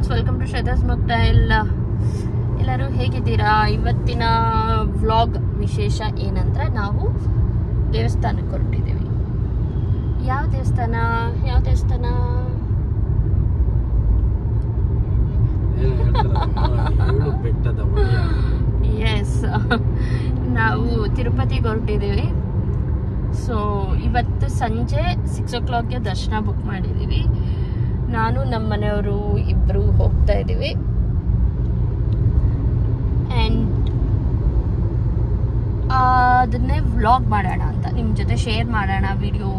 Friends, welcome to Shweta's mocktail. ಎಲ್ಲರೂ ಹೇಗಿದ್ದೀರಾ? ಇವತ್ತಿನ ವ್ಲಾಗ್ ವಿಶೇಷ ಏನಂದ್ರೆ ನಾವು ದೇವಸ್ಥಾನಕ್ಕೆ ಹೊರಟಿದ್ದೀವಿ. ಯಾವ ದೇವಸ್ಥಾನ? ಎಸ್, ನಾವು ತಿರುಪತಿಗೆ ಹೊರಟಿದ್ದೀವಿ. ಸೊ ಇವತ್ತು ಸಂಜೆ 6 o'clockಗೆ ದರ್ಶನ ಬುಕ್ ಮಾಡಿದ್ದೀವಿ. ನಾನು ನಮ್ಮ ಮನೆಯವರು ಇಬ್ಬರು ಹೋಗ್ತಾ ಇದ್ದೀವಿ. ಆ್ಯಂಡ್ ಅದನ್ನೇ ವ್ಲಾಗ್ ಮಾಡೋಣ ಅಂತ ನಿಮ್ಮ ಜೊತೆ ಶೇರ್ ಮಾಡೋಣ. ವಿಡಿಯೋ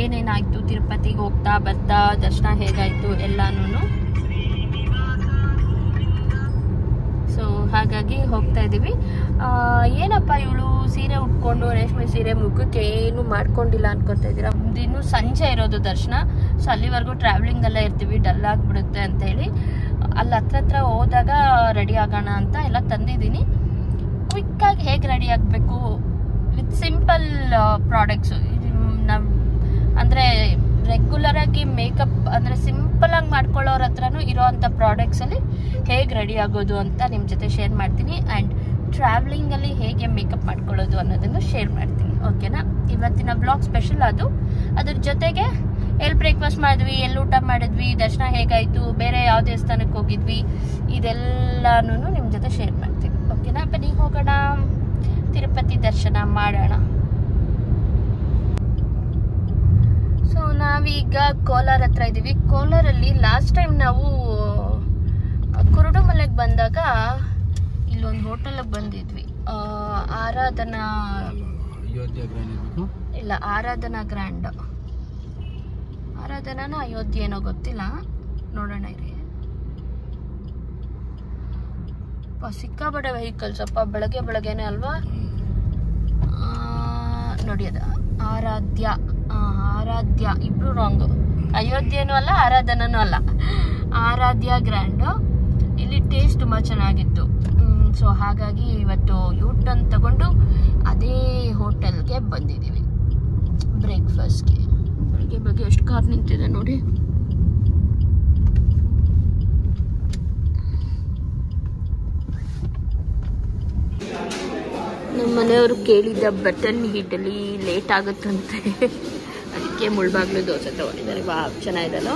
ಏನೇನಾಯಿತು, ತಿರುಪತಿಗೆ ಹೋಗ್ತಾ ಬರ್ತಾ ದರ್ಶನ ಹೇಗಾಯಿತು ಎಲ್ಲಾನು. ಸೊ ಹಾಗಾಗಿ ಹೋಗ್ತಾ ಇದ್ದೀವಿ. ಏನಪ್ಪ ಇವಳು ಸೀರೆ ಉಟ್ಕೊಂಡು ರೇಷ್ಮೆ ಸೀರೆ ಮುಖಕ್ಕೆ ಏನು ಮಾಡ್ಕೊಂಡಿಲ್ಲ ಅನ್ಕೊತಾ ಇದ್ದೀರಾ? ಇನ್ನು ಸಂಜೆ ಇರೋದು ದರ್ಶನ. ಸೊ ಅಲ್ಲಿವರೆಗೂ ಟ್ರಾವೆಲಿಂಗ್ ಎಲ್ಲ ಇರ್ತೀವಿ, ಡಲ್ ಆಗಿಬಿಡುತ್ತೆ ಅಂತೇಳಿ ಅಲ್ಲಿ ಹತ್ರ ಹೋದಾಗ ರೆಡಿ ಆಗೋಣ ಅಂತ ಎಲ್ಲ ತಂದಿದ್ದೀನಿ. ಕ್ವಿಕ್ಕಾಗಿ ಹೇಗೆ ರೆಡಿ ಆಗಬೇಕು ವಿತ್ ಸಿಂಪಲ್ ಪ್ರಾಡಕ್ಟ್ಸು. ನಾವು ಅಂದರೆ ರೆಗ್ಯುಲರಾಗಿ ಮೇಕಪ್ ಅಂದರೆ ಸಿಂಪಲಾಗಿ ಮಾಡ್ಕೊಳ್ಳೋರ ಹತ್ರನೂ ಇರೋವಂಥ ಪ್ರಾಡಕ್ಟ್ಸಲ್ಲಿ ಹೇಗೆ ರೆಡಿ ಆಗೋದು ಅಂತ ನಿಮ್ಮ ಜೊತೆ ಶೇರ್ ಮಾಡ್ತೀನಿ. ಆ್ಯಂಡ್ ಟ್ರಾವೆಲಿಂಗಲ್ಲಿ ಹೇಗೆ ಮೇಕಪ್ ಮಾಡ್ಕೊಳ್ಳೋದು ಅನ್ನೋದನ್ನು ಶೇರ್ ಮಾಡ್ತೀನಿ. ಓಕೆನಾ? ಇವತ್ತಿನ ಬ್ಲಾಗ್ ಸ್ಪೆಷಲ್ ಅದು. ಅದ್ರ ಜೊತೆಗೆ ಎಲ್ಲಿ ಬ್ರೇಕ್ಫಾಸ್ಟ್ ಮಾಡಿದ್ವಿ, ಎಲ್ಲಿ ಊಟ ಮಾಡಿದ್ವಿ, ದರ್ಶನ ಹೇಗಾಯಿತು, ಬೇರೆ ಯಾವ ದೇವಸ್ಥಾನಕ್ಕೆ ಹೋಗಿದ್ವಿ, ಇದೆಲ್ಲನೂ ನಿಮ್ಮ ಜೊತೆ ಶೇರ್ ಮಾಡ್ತೀನಿ. ಓಕೆನಾ? ಬನ್ನಿ ಹೋಗೋಣ, ತಿರುಪತಿ ದರ್ಶನ ಮಾಡೋಣ. ಸೊ ನಾವೀಗ ಕೋಲಾರ ಹತ್ರ ಇದ್ದೀವಿ. ಕೋಲಾರಲ್ಲಿ ಲಾಸ್ಟ್ ಟೈಮ್ ನಾವು ಕುರುಡುಮಲೆಗೆ ಬಂದಾಗ ಇಲ್ಲೊಂದು ಹೋಟೆಲ್ಗೆ ಬಂದಿದ್ವಿ. ಆರಾಧನಾ ಗ್ರ್ಯಾಂಡ್. ಆರಾಧನಾ ಅಯೋಧ್ಯೆ ಏನೋ ಗೊತ್ತಿಲ್ಲ, ನೋಡೋಣ ಇರಿ. ಸಿಕ್ಕಾಪಟ್ಟೆ ವೆಹಿಕಲ್ಸ್ ಅಪ್ಪ, ಬೆಳಗ್ಗೆನೆ ಅಲ್ವಾ? ನೋಡಿ ಅದು ಆರಾಧ್ಯ ಇಬ್ರು ರಾಂಗು. ಅಯೋಧ್ಯೆನೂ ಅಲ್ಲ, ಆರಾಧನೂ ಅಲ್ಲ, ಆರಾಧ್ಯ ಗ್ರ್ಯಾಂಡು. ಇಲ್ಲಿ ಟೇಸ್ಟ್ ತುಂಬ ಚೆನ್ನಾಗಿತ್ತು. ಸೊ ಹಾಗಾಗಿ ಇವತ್ತು ಯೂಟರ್ನ್ ತಗೊಂಡು ಅದೇ ಹೋಟೆಲ್ಗೆ ಬಂದಿದ್ದೀವಿ ಬ್ರೇಕ್ಫಾಸ್ಟ್ಗೆ. ಬೆಳಗ್ಗೆ ಎಷ್ಟು ಕಾರ್ ನಿಂತಿದೆ ನೋಡಿ. ನಮ್ಮ ಮನೆಯವರು ಕೇಳಿದ್ದ ಬಟನ್ ಹಿಟ್ಟಲ್ಲಿ ಲೇಟ್ ಆಗುತ್ತಂತೆ, ಅದಕ್ಕೆ ಮುಳ್ಬಾಗ್ಲು ದೋಸೆ ತಗೊಂಡಿದ್ದಾರೆ. ವಾ, ಚೆನ್ನಾಗಿದಲ್ಲ?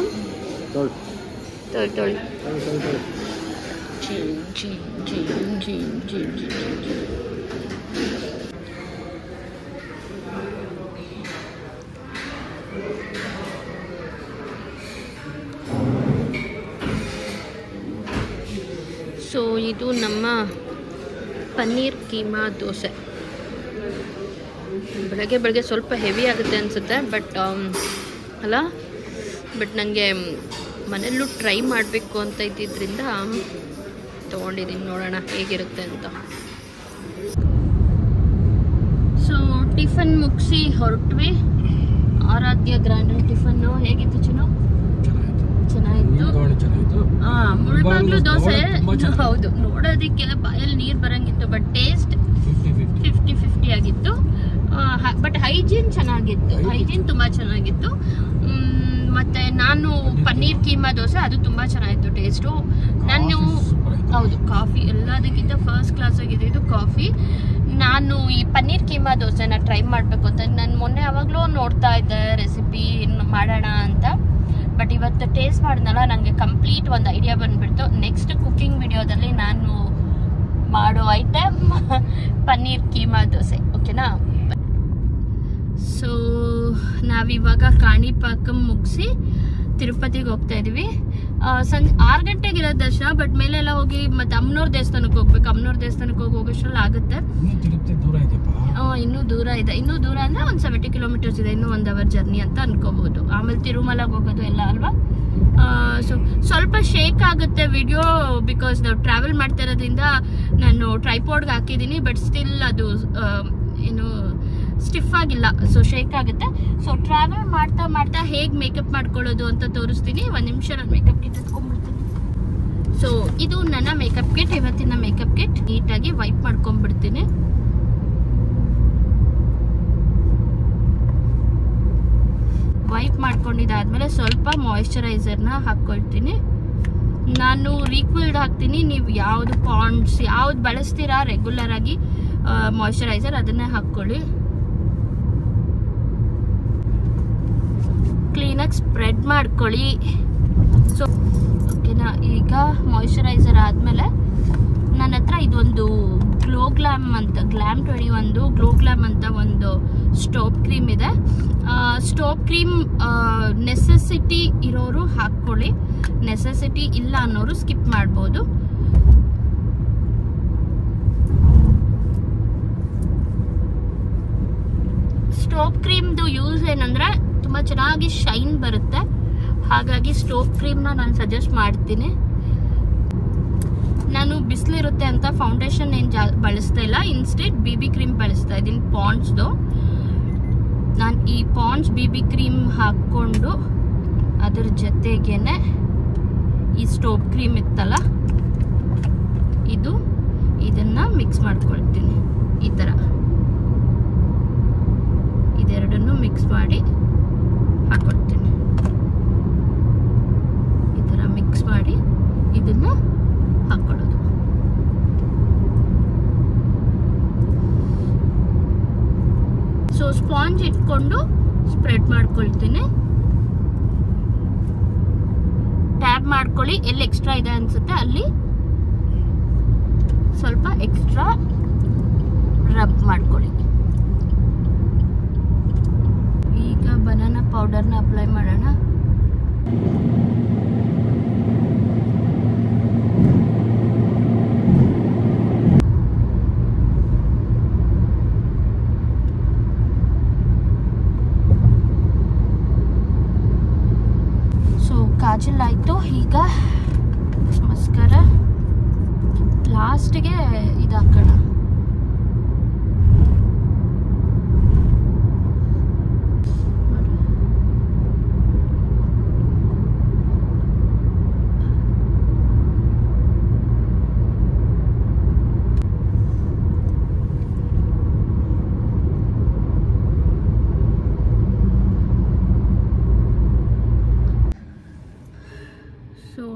ತೊಳಿ ಸೊ ಇದು ನಮ್ಮ ಪನ್ನೀರ್ ಕೀಮಾ ದೋಸೆ. ಬೆಳಗ್ಗೆ ಸ್ವಲ್ಪ ಹೆವಿ ಆಗುತ್ತೆ ಅನಿಸುತ್ತೆ, ಬಟ್ ನನಗೆ ಮನೆಯಲ್ಲೂ ಟ್ರೈ ಮಾಡಬೇಕು ಅಂತ ಇದ್ದಿದ್ದರಿಂದ ತೊಗೊಂಡಿದ್ದೀನಿ. ನೋಡೋಣ ಹೇಗಿರುತ್ತೆ ಅಂತ. ಸೊ ಟಿಫನ್ ಮುಗಿಸಿ ಹೊರಟ್ವಿ. ಆರಾಧ್ಯ ಗ್ರ್ಯಾಂಡ್ ಟಿಫನ್ನು ಹೇಗಿತ್ತು? ಚೆನ್ನಾಗಿತ್ತು. ಮುಳ್ಬಾಗ್ಲು ದೋಸೆ ಹೌದು, ನೋಡೋದಕ್ಕೆ ಬಾಯಲ್ಲಿ ನೀರು ಬರಂಗಿತ್ತು, ಬಟ್ ಟೇಸ್ಟ್ 50-50 ಆಗಿತ್ತು. ಬಟ್ ಹೈಜೀನ್ ಚೆನ್ನಾಗಿತ್ತು, ತುಂಬ ಚೆನ್ನಾಗಿತ್ತು. ಮತ್ತೆ ನಾನು ಪನ್ನೀರ್ ಕೀಮಾ ದೋಸೆ ಅದು ತುಂಬ ಚೆನ್ನಾಗಿತ್ತು ಟೇಸ್ಟು. ಹೌದು, ಕಾಫಿ ಎಲ್ಲದಕ್ಕಿಂತ ಫಸ್ಟ್ ಕ್ಲಾಸ್ ಆಗಿದೆ ಇದು ಕಾಫಿ. ನಾನು ಈ ಪನ್ನೀರ್ ಕೀಮಾ ದೋಸೆನ ಟ್ರೈ ಮಾಡಬೇಕು ಅಂತ ನಾನು ಮೊನ್ನೆ ಯಾವಾಗಲೂ ನೋಡ್ತಾ ಇದ್ದೆ ರೆಸಿಪಿ ಮಾಡೋಣ ಅಂತ. ಬಟ್ ಇವತ್ತು ಟೇಸ್ಟ್ ಮಾಡಿದ್ನಲ್ಲ, ನನಗೆ ಕಂಪ್ಲೀಟ್ ಒಂದು ಐಡಿಯಾ ಬಂದುಬಿಡ್ತು. ನೆಕ್ಸ್ಟ್ ಕುಕ್ಕಿಂಗ್ ವಿಡಿಯೋದಲ್ಲಿ ನಾನು ಮಾಡೋ ಐಟಮ್ ಪನ್ನೀರ್ ಕೀಮಾ ದೋಸೆ. ಓಕೆನಾ? ಸೊ ನಾವಿವಾಗ ಕಾಣಿಪಾಕಂ ಮುಗಿಸಿ ತಿರುಪತಿಗೆ ಹೋಗ್ತಾ ಇದೀವಿ. ಸಂಜೆ 6 ಗಂಟೆಗೆ ಇರೋ ದರ್ಶನ, ಬಟ್ ಮೇಲೆಲ್ಲ ಹೋಗಿ ಮತ್ತೆ ಅಮ್ಮನವ್ರ ದೇವಸ್ಥಾನಕ್ಕೆ ಹೋಗ್ಬೇಕು. ಅಮ್ಮನವ್ರ ದೇವಸ್ಥಾನಕ್ಕೆ ಹೋಗೋಷ್ಟರಲ್ಲಿ ಆಗುತ್ತೆ. ಇನ್ನೂ ದೂರ ಇದೆ. ಇನ್ನೂ ದೂರ ಅಂದರೆ ಒಂದು 70 kilometers ಇದೆ. ಇನ್ನೂ 1 hour ಜರ್ನಿ ಅಂತ ಅನ್ಕೋಬಹುದು. ಆಮೇಲೆ ತಿರುಮಲಗೆ ಹೋಗೋದು ಎಲ್ಲ ಅಲ್ವಾ. ಸೊ ಸ್ವಲ್ಪ ಶೇಕ್ ಆಗುತ್ತೆ ವಿಡಿಯೋ, ಬಿಕಾಸ್ ನಾವು ಟ್ರಾವೆಲ್ ಮಾಡ್ತಾ ಇರೋದ್ರಿಂದ ನಾನು ಟ್ರೈಪಾಡ್ಗೆ ಹಾಕಿದ್ದೀನಿ, ಬಟ್ ಸ್ಟಿಲ್ ಅದು ಏನು ಸ್ಟಿಫ್ ಆಗಿಲ್ಲ, ಸೊ ಶೇಕ್ ಆಗುತ್ತೆ. ಸೊ ಟ್ರಾವೆಲ್ ಮಾಡ್ತಾ ಹೇಗೆ ಮೇಕಪ್ ಮಾಡ್ಕೊಳ್ಳೋದು ಅಂತ ತೋರಿಸ್ತೀನಿ. 1 ನಿಮಿಷ ನಾನು ಮೇಕಪ್ ಕಿಟ್ ಎತ್ಕೊಂಡ್ಬಿಡ್ತೀನಿ. ಸೊ ಇದು ನನ್ನ ಮೇಕಪ್ ಕಿಟ್, ಇವತ್ತಿನ ಮೇಕಪ್ ಕಿಟ್. ನೀಟಾಗಿ ವೈಪ್ ಮಾಡ್ಕೊಂಡ್ಬಿಡ್ತೀನಿ. ವೈಪ್ ಮಾಡ್ಕೊಂಡಿದ್ದಾದ್ಮೇಲೆ ಸ್ವಲ್ಪ ಮಾಯಿಶ್ಚರೈಸರ್ನ ಹಾಕ್ಕೊಳ್ತೀನಿ. ನಾನು ರೀಕ್ವಿಲ್ಡ್ ಹಾಕ್ತೀನಿ. ನೀವು ಯಾವುದು ಪಾಂಡ್ಸ್ ಯಾವ್ದು ಬಳಸ್ತೀರಾ ರೆಗ್ಯುಲರ್ ಆಗಿ ಮಾಯಿಶ್ಚರೈಸರ್ ಅದನ್ನೇ ಹಾಕ್ಕೊಳ್ಳಿ. ಕ್ಲೀನಾಗಿ ಸ್ಪ್ರೆಡ್ ಮಾಡ್ಕೊಳ್ಳಿ. ಸೊ ಓಕೆನಾ, ಈಗ ಮಾಯಿಶ್ಚರೈಸರ್ ಆದಮೇಲೆ ನನ್ನ ಹತ್ರ ಇದೊಂದು ಗ್ಲಾಮ್ 21 ಗ್ಲಾಮ್ ಅಂತ ಒಂದು ಸ್ಟೋಪ್ ಕ್ರೀಮ್ ಇದೆ. ಸ್ಟೋಪ್ ಕ್ರೀಮ್ ನೆಸೆಸಿಟಿ ಇರೋರು ಹಾಕ್ಕೊಳ್ಳಿ, ನೆಸೆಸಿಟಿ ಇಲ್ಲ ಅನ್ನೋರು ಸ್ಕಿಪ್ ಮಾಡ್ಬೋದು. ಸ್ಟೋಪ್ ಕ್ರೀಮ್ದು ಯೂಸ್ ಏನಂದ್ರೆ ತುಂಬ ಚೆನ್ನಾಗಿ ಶೈನ್ ಬರುತ್ತೆ. ಹಾಗಾಗಿ ಸ್ಟೋಪ್ ಕ್ರೀಮ್ನ ನಾನು ಸಜೆಸ್ಟ್ ಮಾಡ್ತೀನಿ. ನಾನು ಬಿಸಿಲಿರುತ್ತೆ ಅಂತ ಫೌಂಡೇಶನ್ ಏನು ಬಳಸ್ತಾ ಇಲ್ಲ, ಇನ್ಸ್ಟೆಡ್ BB ಕ್ರೀಮ್ ಬಳಸ್ತಾ ಇದ್ದೀನಿ ಪಾಂಡ್ಸ್ದು. ನಾನು ಈ ಪಾಂಡ್ಸ್ BB ಕ್ರೀಮ್ ಹಾಕ್ಕೊಂಡು ಅದ್ರ ಜೊತೆಗೇನೆ ಈ ಸ್ಟೋಪ್ ಕ್ರೀಮ್ ಇತ್ತಲ್ಲ ಇದನ್ನ ಮಿಕ್ಸ್ ಮಾಡ್ಕೊಳ್ತೀನಿ. ಈ ಥರ ಇದೆರಡನ್ನು ಮಿಕ್ಸ್ ಮಾಡಿ ಹಾಕೊಳ್ತೀನಿ. ಈ ಥರ ಮಿಕ್ಸ್ ಮಾಡಿ ಇದನ್ನ ಹಾಕೊಳ್ಳೋದು. ಸೊ ಸ್ಪಾಂಜ್ ಇಟ್ಕೊಂಡು ಸ್ಪ್ರೆಡ್ ಮಾಡ್ಕೊಳ್ತೀನಿ. ಟ್ಯಾಬ್ ಮಾಡ್ಕೊಳ್ಳಿ, ಎಲ್ಲಿ ಎಕ್ಸ್ಟ್ರಾ ಇದೆ ಅನ್ಸುತ್ತೆ ಅಲ್ಲಿ ಸ್ವಲ್ಪ ಎಕ್ಸ್ಟ್ರಾ ರಬ್ ಮಾಡ್ಕೊಳ್ಳಿ. ಈಗ ಬನಾನಾ ಪೌಡರ್ನ ಅಪ್ಲೈ ಮಾಡೋಣ. ಕಾಜಲ್ ಆಯಿತು. ಈಗ ಮಸ್ಕರ ಲಾಸ್ಟಿಗೆ ಇದು ಹಾಕೋಣ.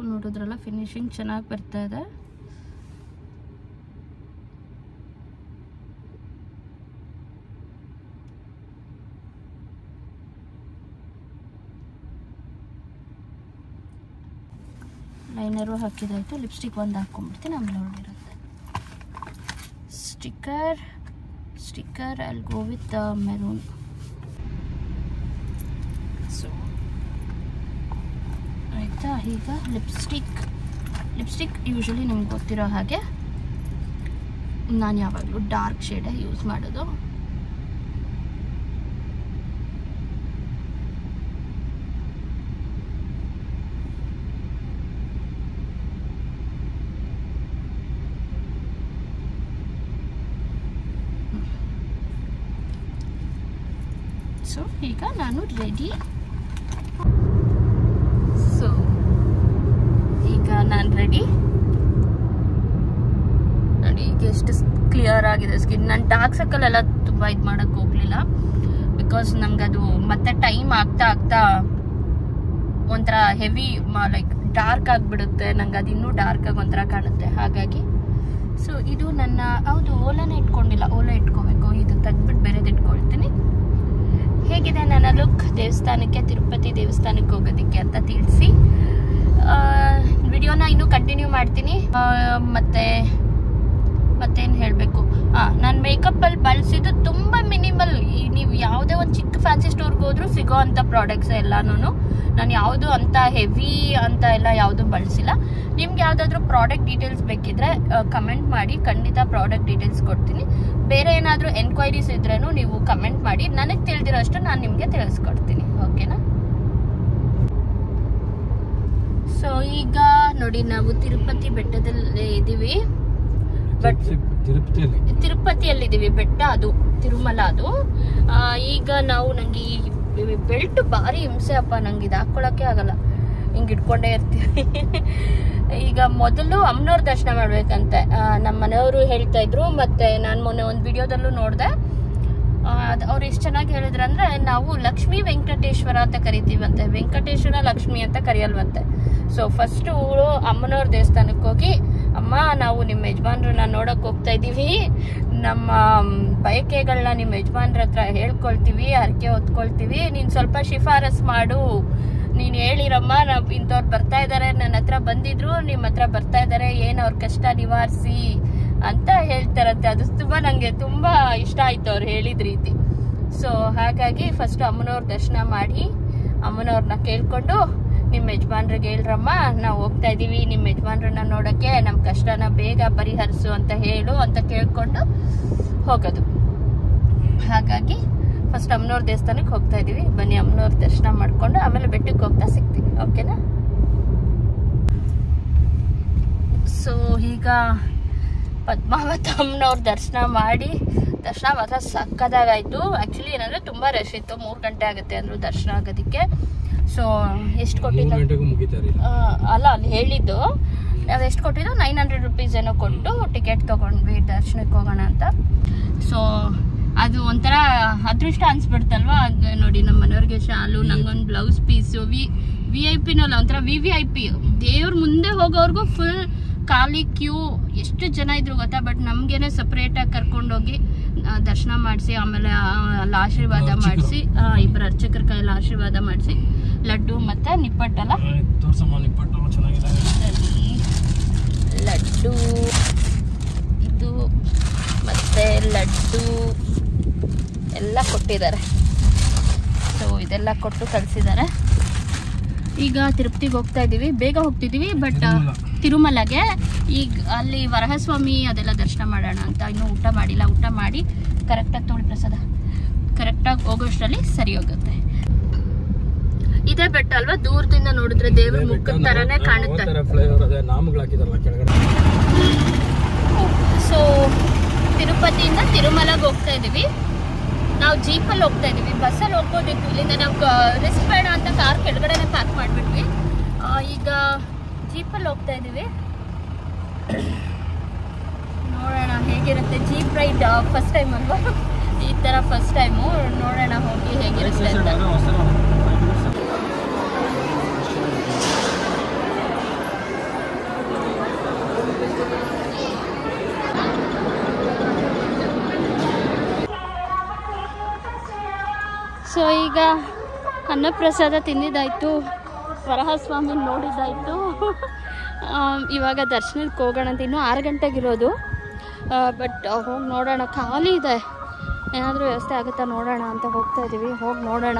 ನೋಡಿದ್ರಲ್ಲ ಫಿನಿಶಿಂಗ್ ಚೆನ್ನಾಗಿ ಬರ್ತಾ ಇದೆ. ಲೈನರು ಹಾಕಿದಾಯ್ತು. ಲಿಪ್ಸ್ಟಿಕ್ ಒಂದು ಹಾಕೊಂಡ್ಬಿಡ್ತೀನಿ, ಆಮೇಲೆ ಹೊರಡಿರುತ್ತೆ. Sticker I will go with maroon. So ಆಯಿತಾ, ಈಗ ಲಿಪ್ಸ್ಟಿಕ್ ಯೂಶಲಿ ನಿಮ್ಗೆ ಗೊತ್ತಿರೋ ಹಾಗೆ ನಾನು ಯಾವಾಗಲೂ ಡಾರ್ಕ್ ಶೇಡೇ ಯೂಸ್ ಮಾಡೋದು. ಸೊ ಈಗ ನಾನು ರೆಡಿ. ನಾನು ರೆಡಿ ನೋಡಿ. ಈಗ ಎಷ್ಟು ಕ್ಲಿಯರ್ ಆಗಿದೆ ಸ್ಕಿನ್. ನಾನು ಡಾರ್ಕ್ ಸರ್ಕಲ್ ಎಲ್ಲ ತುಂಬ ಇದು ಮಾಡೋಕ್ಕೆ ಹೋಗಲಿಲ್ಲ, ಬಿಕಾಸ್ ನಮ್ಗೆ ಅದು ಮತ್ತೆ ಟೈಮ್ ಆಗ್ತಾ ಒಂಥರ ಹೆವಿ ಲೈಕ್ ಡಾರ್ಕ್ ಆಗಿಬಿಡುತ್ತೆ. ನಂಗೆ ಅದು ಇನ್ನೂ ಡಾರ್ಕ್ ಆಗಿ ಒಂಥರ ಕಾಣುತ್ತೆ. ಹಾಗಾಗಿ ಸೊ ಇದು ನನ್ನ ಹೌದು ಓಲಾನೇ ಇಟ್ಕೊಂಡಿಲ್ಲ, ಓಲಾ ಇಟ್ಕೋಬೇಕು. ಇದು ತೆಗ್ದ್ಬಿಟ್ಟು ಬೇರೆದು ಇಟ್ಕೊಳ್ತೀನಿ. ಹೇಗಿದೆ ನನ್ನ ಲುಕ್ ದೇವಸ್ಥಾನಕ್ಕೆ, ತಿರುಪತಿ ದೇವಸ್ಥಾನಕ್ಕೆ ಹೋಗೋದಕ್ಕೆ ಅಂತ ತಿಳಿಸಿ. ವಿಡಿಯೋನ ಇನ್ನೂ ಕಂಟಿನ್ಯೂ ಮಾಡ್ತೀನಿ. ಮತ್ತೇನು ಹೇಳಬೇಕು, ನಾನು ಮೇಕಪ್ಪಲ್ಲಿ ಬಳಸಿದ್ದು ತುಂಬ ಮಿನಿಮಲ್. ನೀವು ಯಾವುದೇ ಒಂದು ಚಿಕ್ಕ ಫ್ಯಾನ್ಸಿ ಸ್ಟೋರ್ಗೆ ಹೋದ್ರೂ ಸಿಗೋ ಅಂಥ ಪ್ರಾಡಕ್ಟ್ಸ್ ಎಲ್ಲನೂ. ನಾನು ಯಾವುದು ಅಂತ ಹೆವಿ ಅಂತ ಎಲ್ಲ ಯಾವುದೂ ಬಳಸಿಲ್ಲ. ನಿಮ್ಗೆ ಯಾವುದಾದ್ರೂ ಪ್ರಾಡಕ್ಟ್ ಡೀಟೇಲ್ಸ್ ಬೇಕಿದ್ರೆ ಕಮೆಂಟ್ ಮಾಡಿ, ಖಂಡಿತ ಪ್ರಾಡಕ್ಟ್ ಡೀಟೇಲ್ಸ್ ಕೊಡ್ತೀನಿ. ಬೇರೆ ಏನಾದರೂ ಎನ್ಕ್ವೈರೀಸ್ ಇದ್ರೂ ನೀವು ಕಮೆಂಟ್ ಮಾಡಿ, ನನಗೆ ತಿಳಿದಿರೋ ಅಷ್ಟು ನಾನು ನಿಮಗೆ ತಿಳಿಸ್ಕೊಡ್ತೀನಿ. ಓಕೆನಾ? ಸೊ ಈಗ ನೋಡಿ, ನಾವು ತಿರುಪತಿ ಬೆಟ್ಟದಲ್ಲಿ ಇದ್ದೀವಿ. ಬಟ್ ತಿರುಪತಿಯಲ್ಲಿದ್ದೀವಿ, ಬೆಟ್ಟ ಅದು ತಿರುಮಲ ಅದು. ಈಗ ನಾವು ನಂಗೆ ಈ ಬೆಲ್ಟ್ ಭಾರಿ ಹಿಂಸೆ ಅಪ್ಪ, ನಂಗೆ ಇದು ಹಾಕ್ಕೊಳಕ್ಕೆ ಆಗಲ್ಲ, ಹಿಂಗೆ ಇಟ್ಕೊಂಡೇ ಇರ್ತೀವಿ. ಈಗ ಮೊದಲು ಅಮ್ಮನವ್ರ ದರ್ಶನ ಮಾಡ್ಬೇಕಂತೆ ನಮ್ಮ ಮನೆಯವರು ಹೇಳ್ತಾ ಇದ್ರು. ಮತ್ತೆ ನಾನು ಮೊನ್ನೆ ಒಂದು ವಿಡಿಯೋದಲ್ಲೂ ನೋಡಿದೆ, ಅವ್ರು ಎಷ್ಟು ಚೆನ್ನಾಗಿ ಹೇಳಿದ್ರಂದ್ರೆ, ನಾವು ಲಕ್ಷ್ಮೀ ವೆಂಕಟೇಶ್ವರ ಅಂತ ಕರಿತೀವಂತೆ, ವೆಂಕಟೇಶ್ವರ ಲಕ್ಷ್ಮಿ ಅಂತ ಕರೆಯಲ್ವಂತೆ. ಸೊ ಫಸ್ಟು ಅಮ್ಮನವ್ರ ದೇವಸ್ಥಾನಕ್ಕೆ ಹೋಗಿ, ಅಮ್ಮ ನಾವು ನಿಮ್ಮ ಯಜಮಾನ್ರನ್ನ ನೋಡೋಕೆ ಹೋಗ್ತಾ ಇದ್ದೀವಿ, ನಮ್ಮ ಬಯಕೆಗಳನ್ನ ನಿಮ್ಮ ಯಜಮಾನ್ರ ಹತ್ರ ಹೇಳ್ಕೊಳ್ತೀವಿ, ಹರಕೆ ಹೊತ್ಕೊಳ್ತೀವಿ, ನೀನು ಸ್ವಲ್ಪ ಶಿಫಾರಸ್ ಮಾಡು, ನೀನು ಹೇಳಿರಮ್ಮ, ನಾವು ಇಂಥವ್ರು ಬರ್ತಾ ಇದ್ದಾರೆ, ನನ್ನ ಹತ್ರ ಬಂದಿದ್ರು, ನಿಮ್ಮ ಹತ್ರ ಬರ್ತಾ ಇದ್ದಾರೆ, ಏನು ಅವ್ರ ಕಷ್ಟ ನಿವಾರಿಸಿ ಅಂತ ಹೇಳ್ತಾರಂತೆ. ಅದು ತುಂಬ ನನಗೆ ತುಂಬ ಇಷ್ಟ ಆಯಿತು ಅವ್ರು ಹೇಳಿದ ರೀತಿ. ಸೊ ಹಾಗಾಗಿ ಫಸ್ಟು ಅಮ್ಮನವ್ರ ದರ್ಶನ ಮಾಡಿ ಅಮ್ಮನವ್ರನ್ನ ಕೇಳ್ಕೊಂಡು, ನಿಮ್ಮ ಯಜಮಾನ್ರಿಗೆ ಹೇಳ್ರಮ್ಮ ನಾವು ಹೋಗ್ತಾ ಇದ್ದೀವಿ ನಿಮ್ಮ ಯಜಮಾನ್ರನ್ನ ನೋಡೋಕ್ಕೆ, ನಮ್ಮ ಕಷ್ಟನ ಬೇಗ ಪರಿಹರಿಸು ಅಂತ ಹೇಳು ಅಂತ ಕೇಳ್ಕೊಂಡು ಹೋಗೋದು. ಹಾಗಾಗಿ ಫಸ್ಟ್ ಅಮ್ಮನವ್ರ ದೇವಸ್ಥಾನಕ್ಕೆ ಹೋಗ್ತಾ ಇದ್ದೀವಿ. ಬನ್ನಿ ಅಮ್ಮನವ್ರ ದರ್ಶನ ಮಾಡಿಕೊಂಡು ಆಮೇಲೆ ಬೆಟ್ಟಕ್ಕೆ ಹೋಗ್ತಾ ಸಿಗ್ತೀವಿ, ಓಕೆನಾ? ಸೊ ಈಗ ಪದ್ಮಾವತಿ ಅಮ್ಮನವ್ರ ದರ್ಶನ ಮಾಡಿ, ದರ್ಶನ ಮಾತ್ರ ಸಕ್ಕದಾಗಾಯಿತು. ಆ್ಯಕ್ಚುಲಿ ಏನಂದರೆ ತುಂಬ ರಶ್ ಇತ್ತು, 3 ಗಂಟೆ ಆಗುತ್ತೆ ಅಂದರು ದರ್ಶನ ಆಗೋದಕ್ಕೆ. ಸೊ ಎಷ್ಟು ಕೊಟ್ಟಿದ್ದು ಅಲ್ಲ, ಅಲ್ಲಿ ಹೇಳಿದ್ದು ನಾವು ಎಷ್ಟು ಕೊಟ್ಟಿದ್ದು 900 rupees ಏನೋ ಕೊಟ್ಟು ಟಿಕೆಟ್ ತೊಗೊಂಡ್ವಿ ದರ್ಶನಕ್ಕೆ ಹೋಗೋಣ ಅಂತ. ಸೊ ಅದು ಒಂಥರ ಅದೃಷ್ಟ ಅನ್ಸ್ಬಿಡ್ತಲ್ವ. ಅದು ನೋಡಿ ನಮ್ಮ ಮನೆಯವ್ರಿಗೆ ಶಾಲು, ನಂಗೊಂದು ಬ್ಲೌಸ್ ಪೀಸು, VIP-ನಲ್ಲ ಒಂಥರ VVIP, ದೇವ್ರ ಮುಂದೆ ಹೋಗೋರ್ಗೂ ಫುಲ್ ಖಾಲಿ ಕ್ಯೂ, ಎಷ್ಟು ಜನ ಇದ್ರು ಗೊತ್ತಾ. ಬಟ್ ನಮಗೇನೆ ಸಪ್ರೇಟಾಗಿ ಕರ್ಕೊಂಡೋಗಿ ದರ್ಶನ ಮಾಡಿಸಿ, ಆಮೇಲೆ ಅಲ್ಲಿ ಆಶೀರ್ವಾದ ಮಾಡಿಸಿ, ಇಬ್ಬರು ಅರ್ಚಕರ ಕೈಯಲ್ಲಿ ಆಶೀರ್ವಾದ ಮಾಡಿಸಿ, ಲಡ್ಡು ಮತ್ತು ನಿಪ್ಪಟ್ಟಲ್ಲ, ಲಡ್ಡು ಇದು ಮತ್ತು ಲಡ್ಡು ಎಲ್ಲ ಕೊಟ್ಟಿದ್ದಾರೆ. ಸೊ ಇದೆಲ್ಲ ಕೊಟ್ಟು ಕಳಿಸಿದ್ದಾರೆ. ಈಗ ತಿರುಪತಿಗೆ ಹೋಗ್ತಾ ಇದ್ದೀವಿ, ಬೇಗ ಹೋಗ್ತಿದ್ದೀವಿ. ಬಟ್ ತಿರುಮಲಗೆ ಈಗ ಅಲ್ಲಿ ವರಹಸ್ವಾಮಿ ಅದೆಲ್ಲ ದರ್ಶನ ಮಾಡೋಣ ಅಂತ. ಇನ್ನೂ ಊಟ ಮಾಡಿಲ್ಲ, ಊಟ ಮಾಡಿ ಕರೆಕ್ಟಾಗಿ ತೊಗೊಳ್ಳಿ ಪ್ರಸಾದ, ಕರೆಕ್ಟಾಗಿ ಹೋಗೋಷ್ಟರಲ್ಲಿ ಸರಿ ಹೋಗುತ್ತೆ. ಇದೇ ಬೆಟ್ಟ ಅಲ್ವಾ, ದೂರದಿಂದ ನೋಡಿದ್ರೆ ದೇವ್ರ ಮುಖದ ತರನೇ ಕಾಣುತ್ತೆ. ಸೊ ತಿರುಪತಿಯಿಂದ ತಿರುಮಲಗೆ ಹೋಗ್ತಾ ಇದೀವಿ. ನಾವು ಜೀಪಲ್ಲಿ ಹೋಗ್ತಾ ಇದೀವಿ, ಬಸ್ಸಲ್ಲಿ ಹೋಗ್ಬೋದಿತ್ತು, ಇಲ್ಲಿಂದ ನಾವು ರಿಸ್ಕ್ ಬೇಡ ಅಂತ ಕಾರ್ ಕೆಳಗಡೆನೆ ಪಾರ್ಕ್ ಮಾಡಿಬಿಟ್ವಿ. ಈಗ ಜೀಪಲ್ಲಿ ಹೋಗ್ತಾ ಇದೀವಿ. ನೋಡೋಣ ಹೇಗಿರುತ್ತೆ ಜೀಪ್ ರೈಡ್. ಫಸ್ಟ್ ಟೈಮ್ ಅಲ್ವಾ ಈ ಥರ, ಫಸ್ಟ್ ಟೈಮು. ನೋಡೋಣ ಹೋಗಿ ಹೇಗಿರುತ್ತೆ ಅಂತ. ಸೊ ಈಗ ಅನ್ನಪ್ರಸಾದ ತಿಂದಿದ್ದಾಯಿತು, ವರಹಸ್ವಾಮಿ ನೋಡಿದ್ದಾಯಿತು. ಇವಾಗ ದರ್ಶನಕ್ಕೆ ಹೋಗೋಣ ಅಂತ. ಇನ್ನೂ 6 ಗಂಟೆಗಿರೋದು. ಬಟ್ ಹೋಗಿ ನೋಡೋಣ, ಖಾಲಿ ಇದೆ, ಏನಾದರೂ ವ್ಯವಸ್ಥೆ ಆಗುತ್ತಾ ನೋಡೋಣ ಅಂತ ಹೋಗ್ತಾ ಇದ್ದೀವಿ. ಹೋಗಿ ನೋಡೋಣ.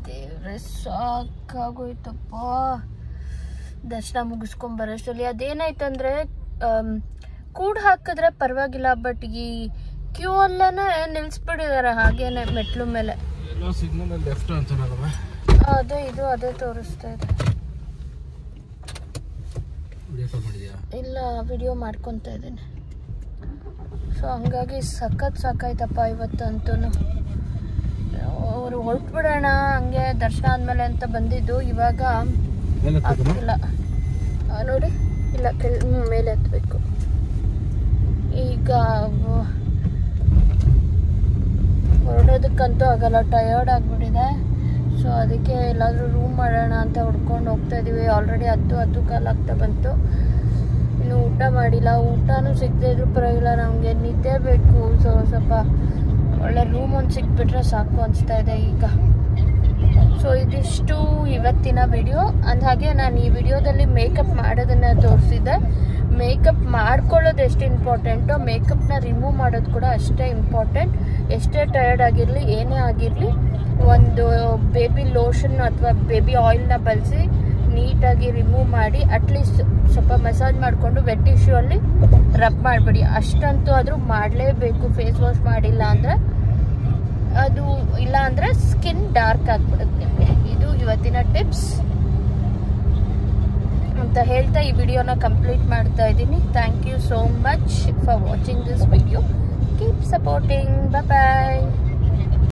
ದೇವ್ರೆ ಸಾಕಾಗೋಯ್ತಪ್ಪ ದರ್ಶನ ಮುಗಿಸ್ಕೊಂಬರೋಷ್ಟರಲ್ಲಿ. ಅದೇನಾಯ್ತಂದ್ರೆ ಕೂಡ್ ಹಾಕಿದ್ರೆ ಪರವಾಗಿಲ್ಲ, ಬಟ್ ಈ ಕ್ಯೂ ಅಲ್ಲೇ ನಿಲ್ಸ್ಬಿಟ್ಟಿದ್ದಾರೆ ಹಾಗೇನೆ ಮೆಟ್ಲು ಮೇಲೆ. ಅದೇ ಇದು ಅದೇ ತೋರಿಸ್ತಾ ಇದೆ. ಇಲ್ಲ, ವಿಡಿಯೋ ಮಾಡ್ಕೊತಾ ಇದ್ದೀನಿ. ಸೊ ಹಂಗಾಗಿ ಸಾಕಾಯ್ತಪ್ಪ ಇವತ್ತಂತೂ. ಅವರು ಹೊರಟ್ಬಿಡೋಣ ಹಂಗೆ ದರ್ಶನ ಆದಮೇಲೆ ಅಂತ ಬಂದಿದ್ದು. ಇವಾಗ ಆಗ್ತಿಲ್ಲ ನೋಡಿ, ಇಲ್ಲ ಮೇಲೆ ಹತ್ತಬೇಕು. ಈಗ ಹೊರಡೋದಕ್ಕಂತೂ ಆಗಲ್ಲ, ಟಯರ್ಡ್ ಆಗಿಬಿಟ್ಟಿದೆ. ಸೊ ಅದಕ್ಕೆ ಎಲ್ಲಾದರೂ ರೂಮ್ ಮಾಡೋಣ ಅಂತ ಹುಡ್ಕೊಂಡು ಹೋಗ್ತಾ ಇದ್ದೀವಿ. ಆಲ್ರೆಡಿ 10 ಕಾಲು ಆಗ್ತಾ ಬಂತು, ಇನ್ನು ಊಟ ಮಾಡಿಲ್ಲ. ಊಟನೂ ಸಿಗದೇ ಇದ್ರೂ ಪರವಾಗಿಲ್ಲ, ನಮಗೆ ನಿದ್ದೆ ಬೇಕು. ಸೊ ಸ್ವಲ್ಪ ಒಳ್ಳೆ ರೂಮ್ ಒಂದು ಸಿಕ್ಬಿಟ್ರೆ ಸಾಕು ಅನಿಸ್ತಾ ಇದೆ ಈಗ. ಸೊ ಇದಿಷ್ಟು ಇವತ್ತಿನ ವಿಡಿಯೋ. ಅಂದಹಾಗೆ ನಾನು ಈ ವಿಡಿಯೋದಲ್ಲಿ ಮೇಕಪ್ ಮಾಡೋದನ್ನು ತೋರಿಸಿದ್ದೆ. ಮೇಕಪ್ ಮಾಡ್ಕೊಳ್ಳೋದು ಎಷ್ಟು ಇಂಪಾರ್ಟೆಂಟೋ, ಮೇಕಪ್ನ ರಿಮೂವ್ ಮಾಡೋದು ಕೂಡ ಅಷ್ಟೇ ಇಂಪಾರ್ಟೆಂಟ್. ಎಷ್ಟೇ ಟಯರ್ಡ್ ಆಗಿರಲಿ, ಏನೇ ಆಗಿರಲಿ, ಒಂದು ಬೇಬಿ ಲೋಷನ್ ಅಥವಾ ಬೇಬಿ ಆಯಿಲ್ನ ಬಳಸಿ ನೀಟಾಗಿ ರಿಮೂವ್ ಮಾಡಿ, ಅಟ್ಲೀಸ್ಟ್ ಸ್ವಲ್ಪ ಮಸಾಜ್ ಮಾಡಿಕೊಂಡು ವೆಟ್ ಟಿಶ್ಯೂ ಅಲ್ಲಿ ರಬ್ ಮಾಡಬೇಡಿ. ಅಷ್ಟಂತೂ ಆದರೂ ಮಾಡಲೇಬೇಕು. ಫೇಸ್ ವಾಶ್ ಮಾಡಿಲ್ಲ ಅಂದರೆ ಅದು, ಇಲ್ಲ ಅಂದರೆ ಸ್ಕಿನ್ ಡಾರ್ಕ್ ಆಗಿಬಿಡುತ್ತೆ ನಿಮಗೆ. ಇದು ಇವತ್ತಿನ ಟಿಪ್ಸ್. ಅಂತ ಹೇಳ್ತಾ ಈ ವಿಡಿಯೋನ ಕಂಪ್ಲೀಟ್ ಮಾಡ್ತಾ ಇದ್ದೀನಿ. Thank you so much for watching this video. Keep supporting. Bye.